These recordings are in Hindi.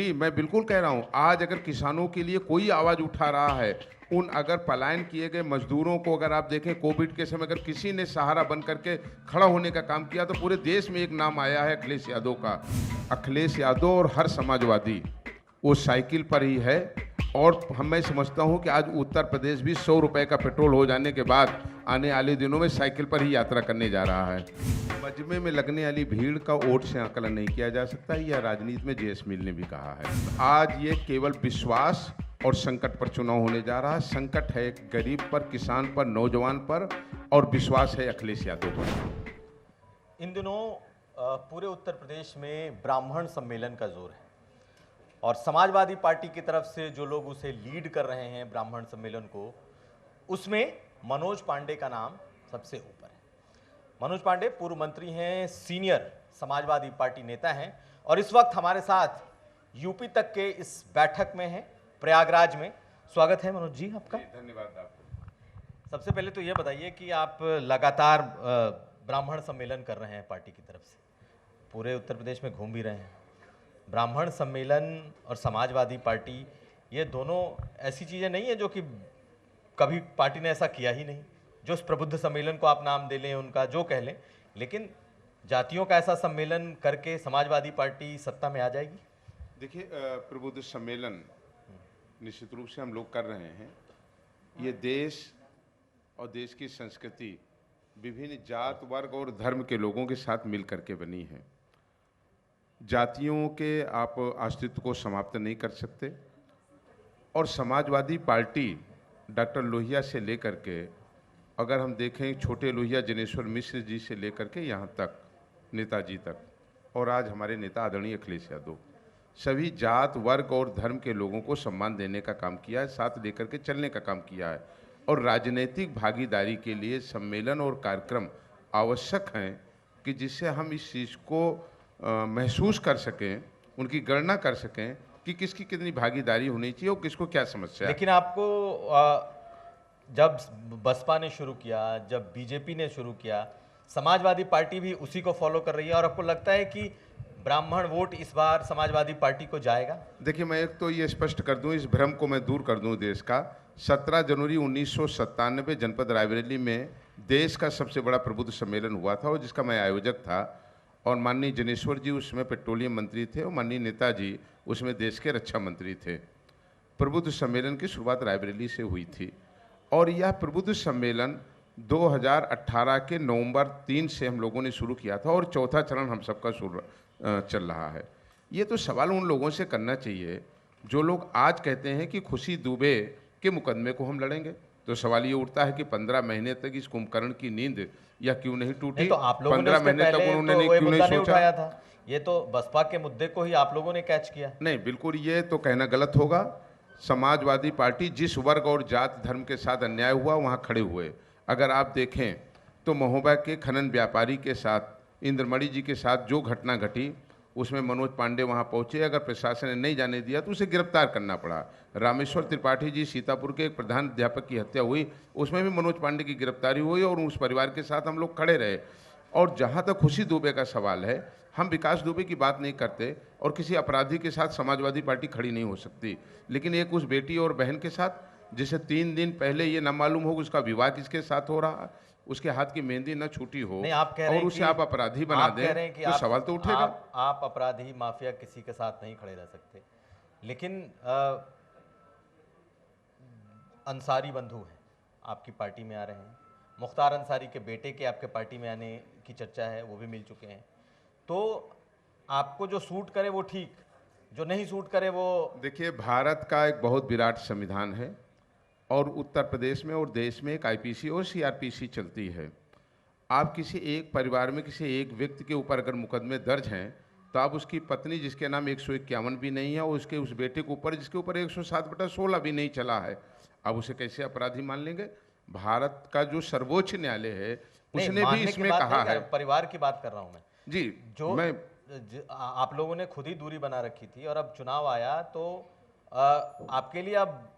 जी, मैं बिल्कुल कह रहा हूँ, आज अगर किसानों के लिए कोई आवाज़ उठा रहा है, उन अगर पलायन किए गए मजदूरों को अगर आप देखें कोविड के समय अगर किसी ने सहारा बन करके खड़ा होने का काम किया तो पूरे देश में एक नाम आया है अखिलेश यादव का। अखिलेश यादव और हर समाजवादी वो साइकिल पर ही है। और मैं समझता हूँ कि आज उत्तर प्रदेश भी 100 रुपए का पेट्रोल हो जाने के बाद आने वाले दिनों में साइकिल पर ही यात्रा करने जा रहा है। मजमे में लगने वाली भीड़ का वोट से आकलन नहीं किया जा सकता, यह राजनीति में जेएस मिल ने भी कहा है। आज ये केवल विश्वास और संकट पर चुनाव होने जा रहा है। संकट है गरीब पर, किसान पर, नौजवान पर, और विश्वास है अखिलेश यादव पर। इन दिनों पूरे उत्तर प्रदेश में ब्राह्मण सम्मेलन का जोर है और समाजवादी पार्टी की तरफ से जो लोग उसे लीड कर रहे हैं ब्राह्मण सम्मेलन को, उसमें मनोज पांडे का नाम सबसे ऊपर है। मनोज पांडे पूर्व मंत्री हैं, सीनियर समाजवादी पार्टी नेता हैं और इस वक्त हमारे साथ यूपी तक के इस बैठक में हैं, प्रयागराज में। स्वागत है मनोज जी आपका। धन्यवाद आपको। सबसे पहले तो ये बताइए कि आप लगातार ब्राह्मण सम्मेलन कर रहे हैं पार्टी की तरफ से, पूरे उत्तर प्रदेश में घूम भी रहे हैं। ब्राह्मण सम्मेलन और समाजवादी पार्टी, ये दोनों ऐसी चीज़ें नहीं है जो कि कभी पार्टी ने ऐसा किया ही नहीं। जो उस प्रबुद्ध सम्मेलन को आप नाम दे लें, उनका जो कह लें, लेकिन जातियों का ऐसा सम्मेलन करके समाजवादी पार्टी सत्ता में आ जाएगी। देखिए, प्रबुद्ध सम्मेलन निश्चित रूप से हम लोग कर रहे हैं। ये देश और देश की संस्कृति विभिन्न जात, वर्ग और धर्म के लोगों के साथ मिल करके बनी है। जातियों के आप अस्तित्व को समाप्त नहीं कर सकते। और समाजवादी पार्टी डॉक्टर लोहिया से लेकर के, अगर हम देखें छोटे लोहिया जनेश्वर मिश्र जी से लेकर के यहाँ तक नेताजी तक, और आज हमारे नेता आदरणीय अखिलेश यादव, सभी जात, वर्ग और धर्म के लोगों को सम्मान देने का काम किया है, साथ लेकर के चलने का काम किया है। और राजनीतिक भागीदारी के लिए सम्मेलन और कार्यक्रम आवश्यक हैं कि जिससे हम इस चीज़ को महसूस कर सकें, उनकी गणना कर सकें कि किसकी कितनी भागीदारी होनी चाहिए और किसको क्या समस्या है। लेकिन आपको जब बसपा ने शुरू किया, जब बीजेपी ने शुरू किया, समाजवादी पार्टी भी उसी को फॉलो कर रही है और आपको लगता है कि ब्राह्मण वोट इस बार समाजवादी पार्टी को जाएगा? देखिए, मैं एक तो ये स्पष्ट कर दूं, इस भ्रम को मैं दूर कर दूं देश का। 17 जनवरी 1997 जनपद रायबरेली में देश का सबसे बड़ा प्रबुद्ध सम्मेलन हुआ था और जिसका मैं आयोजक था। और माननीय जनेश्वर जी उसमें पेट्रोलियम मंत्री थे और माननीय नेताजी उसमें देश के रक्षा मंत्री थे। प्रबुद्ध सम्मेलन की शुरुआत रायबरेली से हुई थी और यह प्रबुद्ध सम्मेलन 2018 के नवंबर 3 से हम लोगों ने शुरू किया था और चौथा चरण हम सबका चल रहा है। ये तो सवाल उन लोगों से करना चाहिए जो लोग आज कहते हैं कि खुशी दुबे के मुकदमे को हम लड़ेंगे। तो सवाल ये उठता है कि 15 महीने तक इस कुंभकर्ण की नींद या क्यों नहीं टूटी? तो आप लोगों ने 15 महीने तक उन्होंने क्यों नहीं सोचा? उठाया था, ये तो बसपा के मुद्दे को ही आप लोगों ने कैच किया। नहीं, बिल्कुल ये तो कहना गलत होगा। समाजवादी पार्टी जिस वर्ग और जात धर्म के साथ अन्याय हुआ वहाँ खड़े हुए। अगर आप देखें तो महोबा के खनन व्यापारी के साथ, इंद्रमणि जी के साथ जो घटना घटी उसमें मनोज पांडे वहाँ पहुँचे। अगर प्रशासन ने नहीं जाने दिया तो उसे गिरफ्तार करना पड़ा। रामेश्वर त्रिपाठी जी, सीतापुर के एक प्रधान अध्यापक की हत्या हुई, उसमें भी मनोज पांडे की गिरफ्तारी हुई और उस परिवार के साथ हम लोग खड़े रहे। और जहाँ तक खुशी दुबे का सवाल है, हम विकास दुबे की बात नहीं करते और किसी अपराधी के साथ समाजवादी पार्टी खड़ी नहीं हो सकती, लेकिन एक उस बेटी और बहन के साथ जिसे 3 दिन पहले ये न मालूम हो उसका विवाह किसके साथ हो रहा, उसके हाथ की मेहंदी न छूटी हो आप कह रहे और उसे आप अपराधी बना दें तो सवाल तो उठेगा। आप अपराधी, माफिया किसी के साथ नहीं खड़े रह सकते। लेकिन अंसारी बंधु हैं, आपकी पार्टी में आ रहे हैं। मुख्तार अंसारी के बेटे के आपके पार्टी में आने की चर्चा है, वो भी मिल चुके हैं। तो आपको जो सूट करे वो ठीक, जो नहीं सूट करे वो। देखिए, भारत का एक बहुत विराट संविधान है और उत्तर प्रदेश में और देश में एक आईपीसी और सीआरपीसी चलती है। आप किसी एक परिवार में किसी एक व्यक्ति के ऊपर अगर मुकदमे दर्ज हैं तो आप उसकी पत्नी जिसके नाम 151 भी नहीं है और उसके उस बेटे के ऊपर जिसके ऊपर 107/16 भी नहीं चला है, आप उसे कैसे अपराधी मान लेंगे? भारत का जो सर्वोच्च न्यायालय है उसने भी इसमें कहा है। परिवार की बात कर रहा हूं मैं जी। जो मैं आप लोगों ने खुद ही दूरी बना रखी थी और अब चुनाव आया तो आपके लिए अब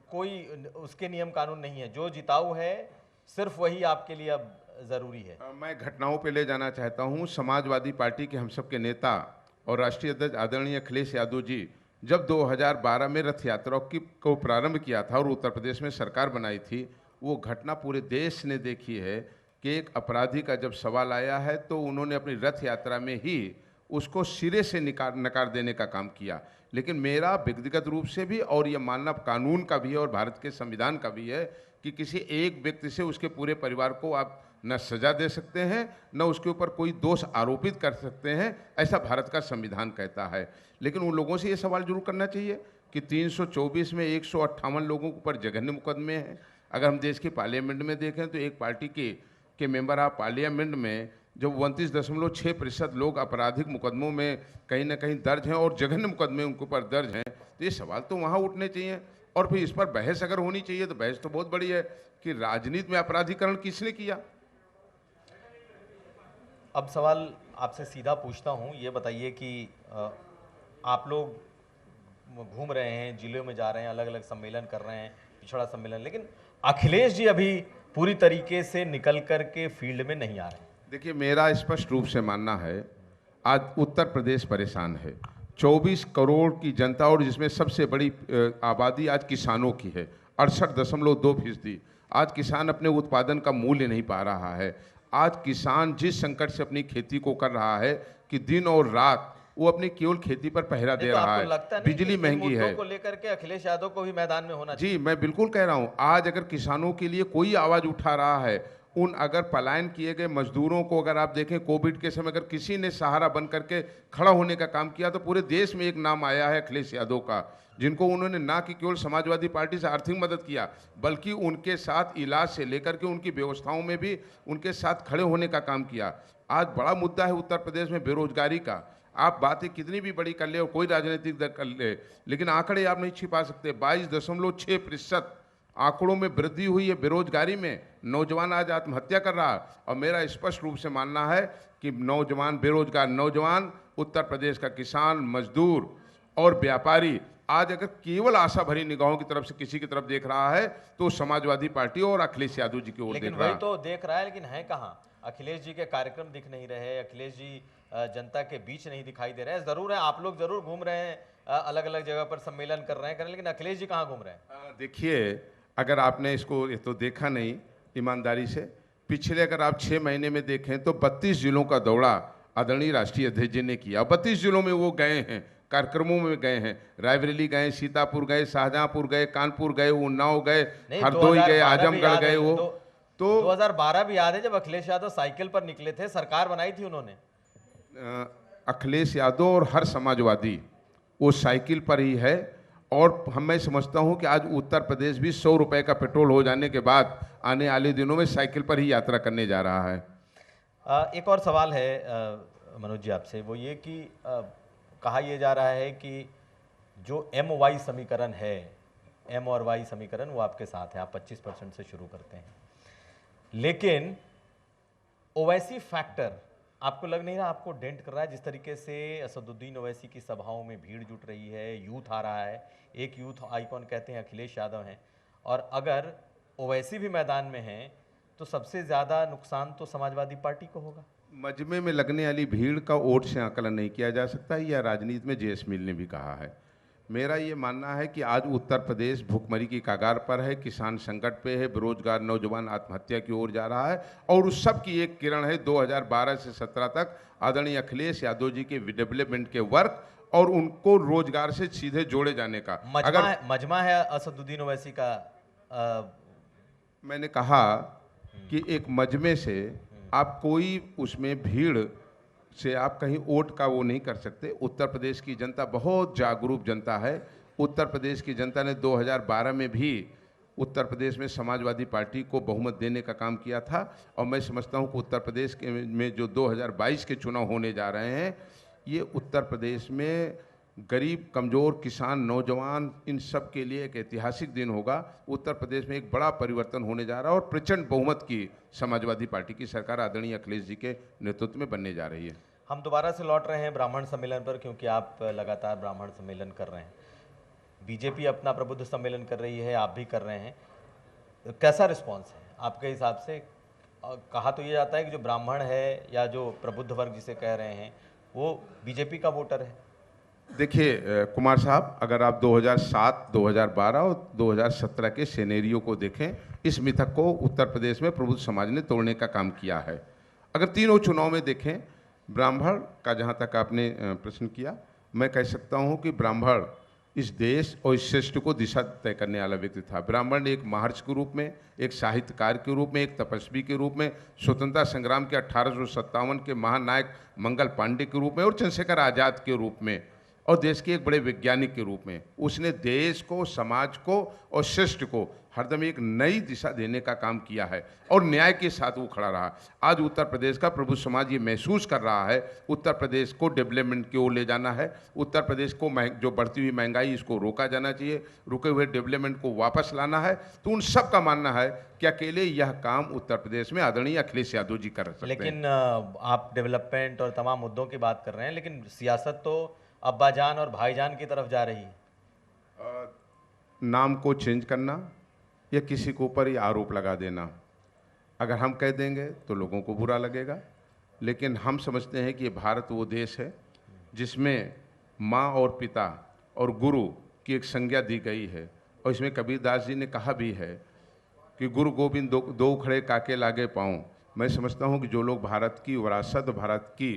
कोई उसके नियम कानून नहीं है, जो जिताऊ है सिर्फ वही आपके लिए अब जरूरी है। मैं घटनाओं पे ले जाना चाहता हूं। समाजवादी पार्टी के हम सबके नेता और राष्ट्रीय अध्यक्ष आदरणीय अखिलेश यादव जी जब 2012 में रथ यात्रा को प्रारंभ किया था और उत्तर प्रदेश में सरकार बनाई थी, वो घटना पूरे देश ने देखी है कि एक अपराधी का जब सवाल आया है तो उन्होंने अपनी रथ यात्रा में ही उसको सिरे से नकार देने का काम किया। लेकिन मेरा व्यक्तिगत रूप से भी और ये मानना कानून का भी है और भारत के संविधान का भी है कि किसी एक व्यक्ति से उसके पूरे परिवार को आप न सजा दे सकते हैं, न उसके ऊपर कोई दोष आरोपित कर सकते हैं, ऐसा भारत का संविधान कहता है। लेकिन उन लोगों से ये सवाल जरूर करना चाहिए कि 324 में 158 लोगों के ऊपर जघन्य मुकदमे हैं। अगर हम देश की पार्लियामेंट में देखें तो एक पार्टी के मेंबर ऑफ पार्लियामेंट में जो 29.6% लोग आपराधिक मुकदमों में कहीं ना कहीं दर्ज हैं और जघन्य मुकदमे उनके ऊपर दर्ज हैं, तो ये सवाल तो वहाँ उठने चाहिए। और फिर इस पर बहस अगर होनी चाहिए तो बहस तो बहुत बड़ी है कि राजनीति में अपराधीकरण किसने किया। अब सवाल आपसे सीधा पूछता हूँ, ये बताइए कि आप लोग घूम रहे हैं, जिलों में जा रहे हैं, अलग अलग सम्मेलन कर रहे हैं, पिछड़ा सम्मेलन, लेकिन अखिलेश जी अभी पूरी तरीके से निकल कर के फील्ड में नहीं आ रहे हैं। देखिए, मेरा स्पष्ट रूप से मानना है आज उत्तर प्रदेश परेशान है। 24 करोड़ की जनता और जिसमें सबसे बड़ी आबादी आज किसानों की है, 68.2%। आज किसान अपने उत्पादन का मूल्य नहीं पा रहा है। आज किसान जिस संकट से अपनी खेती को कर रहा है कि दिन और रात वो अपनी केवल खेती पर पहरा दे रहा है, बिजली महंगी है, को लेकर के अखिलेश यादव को भी मैदान में होना चाहिए। जी मैं बिल्कुल कह रहा हूं, आज अगर किसानों के लिए कोई आवाज उठा रहा है, उन अगर पलायन किए गए मजदूरों को अगर आप देखें कोविड के समय अगर किसी ने सहारा बन करके खड़ा होने का काम किया तो पूरे देश में एक नाम आया है अखिलेश यादव का, जिनको उन्होंने ना कि केवल समाजवादी पार्टी से आर्थिक मदद किया बल्कि उनके साथ इलाज से लेकर के उनकी व्यवस्थाओं में भी उनके साथ खड़े होने का काम किया। आज बड़ा मुद्दा है उत्तर प्रदेश में बेरोजगारी का। आप बातें कितनी भी बड़ी कर ले और कोई राजनीतिक दल कर ले, लेकिन आंकड़े आप नहीं छिपा सकते। 22.6% आंकड़ों में वृद्धि हुई है बेरोजगारी में। नौजवान आज आत्महत्या कर रहा है और मेरा स्पष्ट रूप से मानना है कि नौजवान बेरोजगार नौजवान, उत्तर प्रदेश का किसान, मजदूर और व्यापारी आज अगर केवल आशा भरी निगाहों की तरफ से किसी की तरफ देख रहा है तो समाजवादी पार्टी और अखिलेश यादव जी की ओर देख रहा है। लेकिन वही तो देख रहा है, लेकिन है कहाँ? अखिलेश जी के कार्यक्रम दिख नहीं रहे, अखिलेश जी जनता के बीच नहीं दिखाई दे रहे हैं। जरूर है आप लोग जरूर घूम रहे हैं, अलग अलग जगह पर सम्मेलन कर रहे हैं, लेकिन अखिलेश जी कहाँ घूम रहे हैं? देखिए, अगर आपने इसको ये तो देखा नहीं ईमानदारी से, पिछले अगर आप 6 महीने में देखें तो 32 जिलों का दौरा आदरणीय राष्ट्रीय अध्यक्ष जी ने किया। 32 जिलों में वो गए हैं, कार्यक्रमों में गए हैं, रायबरेली गए, सीतापुर गए, शाहजहांपुर गए, कानपुर गए, उन्नाव गए, हरदोई गए, आजमगढ़ गए। वो तो 2012 भी याद है जब अखिलेश यादव साइकिल पर निकले थे, सरकार बनाई थी उन्होंने। अखिलेश यादव और हर समाजवादी वो साइकिल पर ही है और मैं समझता हूं कि आज उत्तर प्रदेश भी 100 रुपए का पेट्रोल हो जाने के बाद आने वाले दिनों में साइकिल पर ही यात्रा करने जा रहा है। एक और सवाल है मनोज जी आपसे, वो ये कि कहा यह जा रहा है कि जो MY समीकरण है, M और Y समीकरण, वो आपके साथ है, आप 25% से शुरू करते हैं, लेकिन ओवैसी फैक्टर आपको लग नहीं रहा आपको डेंट कर रहा है? जिस तरीके से असदुद्दीन ओवैसी की सभाओं में भीड़ जुट रही है, यूथ आ रहा है, एक यूथ आइकॉन कहते हैं अखिलेश यादव हैं, और अगर ओवैसी भी मैदान में हैं तो सबसे ज़्यादा नुकसान तो समाजवादी पार्टी को होगा। मजमे में लगने वाली भीड़ का वोट से आकलन नहीं किया जा सकता, यह राजनीति में JS मिल ने भी कहा है। मेरा ये मानना है कि आज उत्तर प्रदेश भूखमरी की कगार पर है, किसान संकट पे है, बेरोजगार नौजवान आत्महत्या की ओर जा रहा है और उस सब की एक किरण है 2012 से 17 तक आदरणीय अखिलेश यादव जी के डेवलपमेंट के वर्क और उनको रोजगार से सीधे जोड़े जाने का। मजमा है असदुद्दीन ओवैसी का। मैंने कहा कि एक मजमे से आप कोई उसमें भीड़ से आप कहीं वोट का वो नहीं कर सकते। उत्तर प्रदेश की जनता बहुत जागरूक जनता है। उत्तर प्रदेश की जनता ने 2012 में भी उत्तर प्रदेश में समाजवादी पार्टी को बहुमत देने का काम किया था और मैं समझता हूं कि उत्तर प्रदेश में जो 2022 के चुनाव होने जा रहे हैं, ये उत्तर प्रदेश में गरीब, कमज़ोर, किसान, नौजवान, इन सब के लिए एक ऐतिहासिक दिन होगा। उत्तर प्रदेश में एक बड़ा परिवर्तन होने जा रहा है और प्रचंड बहुमत की समाजवादी पार्टी की सरकार आदरणीय अखिलेश जी के नेतृत्व में बनने जा रही है। हम दोबारा से लौट रहे हैं ब्राह्मण सम्मेलन पर, क्योंकि आप लगातार ब्राह्मण सम्मेलन कर रहे हैं, बीजेपी अपना प्रबुद्ध सम्मेलन कर रही है, आप भी कर रहे हैं, कैसा रिस्पॉन्स है आपके हिसाब से? कहा तो ये जाता है कि जो ब्राह्मण है या जो प्रबुद्ध वर्ग जिसे कह रहे हैं वो बीजेपी का वोटर है। देखिए कुमार साहब, अगर आप 2007, 2012 और 2017 के सिनेरियो को देखें, इस मिथक को उत्तर प्रदेश में प्रबुद्ध समाज ने तोड़ने का काम किया है। अगर तीनों चुनाव में देखें, ब्राह्मण का जहाँ तक आपने प्रश्न किया, मैं कह सकता हूँ कि ब्राह्मण इस देश और इस श्रेष्ठ को दिशा तय करने वाला व्यक्ति था। ब्राह्मण एक महर्षि के रूप में, एक साहित्यकार के रूप में, एक तपस्वी के रूप में, स्वतंत्रता संग्राम के 1857 के महानायक मंगल पांडे के रूप में और चंद्रशेखर आज़ाद के रूप में और देश के एक बड़े वैज्ञानिक के रूप में उसने देश को, समाज को और श्रेष्ठ को हरदम एक नई दिशा देने का काम किया है और न्याय के साथ वो खड़ा रहा। आज उत्तर प्रदेश का प्रबुद्ध समाज ये महसूस कर रहा है, उत्तर प्रदेश को डेवलपमेंट की ओर ले जाना है। उत्तर प्रदेश को जो बढ़ती हुई महंगाई, इसको रोका जाना चाहिए, रुके हुए डेवलपमेंट को वापस लाना है। तो उन सब का मानना है कि अकेले यह काम उत्तर प्रदेश में आदरणीय अखिलेश यादव जी कर सकते हैं। लेकिन आप डेवलपमेंट और तमाम मुद्दों की बात कर रहे हैं, लेकिन सियासत तो अब्बाजान और भाईजान की तरफ जा रही है। नाम को चेंज करना या किसी के ऊपर ये आरोप लगा देना, अगर हम कह देंगे तो लोगों को बुरा लगेगा, लेकिन हम समझते हैं कि ये भारत वो देश है जिसमें माँ और पिता और गुरु की एक संज्ञा दी गई है। और इसमें कबीरदास जी ने कहा भी है कि गुरु गोविंद दो खड़े काके लागे पाऊँ। मैं समझता हूँ कि जो लोग भारत की विरासत, भारत की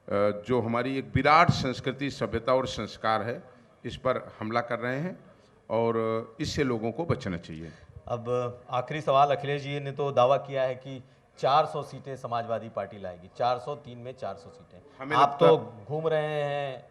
जो हमारी एक विराट संस्कृति, सभ्यता और संस्कार है, इस पर हमला कर रहे हैं और इससे लोगों को बचना चाहिए। अब आखिरी सवाल, अखिलेश जी ने तो दावा किया है कि 400 सीटें समाजवादी पार्टी लाएगी, 403 में 400 सीटें। आप तो घूम रहे हैं,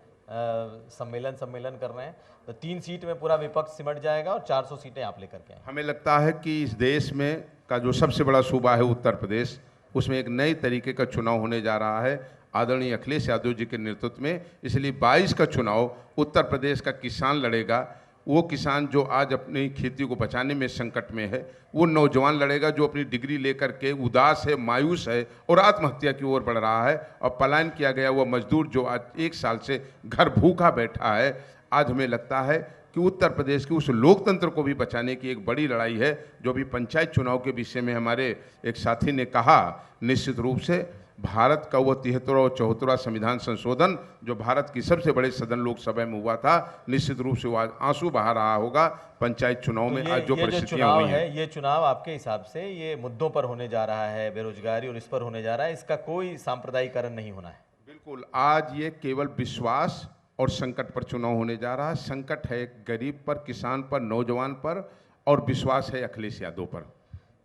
सम्मेलन कर रहे हैं, तो 3 सीट में पूरा विपक्ष सिमट जाएगा और 400 सीटें आप लेकर के आए। हमें लगता है कि इस देश में का जो सबसे बड़ा सूबा है उत्तर प्रदेश, उसमें एक नई तरीके का चुनाव होने जा रहा है आदरणीय अखिलेश यादव जी के नेतृत्व में। इसलिए 22 का चुनाव उत्तर प्रदेश का किसान लड़ेगा। वो किसान जो आज अपनी खेती को बचाने में संकट में है, वो नौजवान लड़ेगा जो अपनी डिग्री लेकर के उदास है, मायूस है और आत्महत्या की ओर बढ़ रहा है। और पलायन किया गया वो मजदूर जो आज 1 साल से घर भूखा बैठा है। आज हमें लगता है कि उत्तर प्रदेश के उस लोकतंत्र को भी बचाने की एक बड़ी लड़ाई है। जो भी पंचायत चुनाव के विषय में हमारे एक साथी ने कहा, निश्चित रूप से भारत का वो 73वां और 74वां संविधान संशोधन जो भारत की सबसे बड़े सदन लोकसभा में हुआ था, निश्चित रूप से वो आज आंसू बहा रहा होगा पंचायत चुनाव में। आज जो परिस्थितियां हुई हैं, ये चुनाव आपके हिसाब से ये मुद्दों पर होने जा रहा है, बेरोजगारी और इस पर होने जा रहा है, इसका कोई सांप्रदायिकरण नहीं होना है। बिल्कुल, आज ये केवल विश्वास और संकट पर चुनाव होने जा रहा है। संकट है गरीब पर, किसान पर, नौजवान पर, और विश्वास है अखिलेश यादव पर।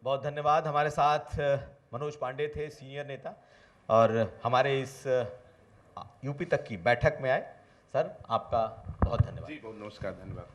बहुत धन्यवाद। हमारे साथ मनोज पांडे थे, सीनियर नेता, और हमारे इस यूपी तक की बैठक में आए। सर, आपका बहुत धन्यवाद। जी बहुत नमस्कार, धन्यवाद।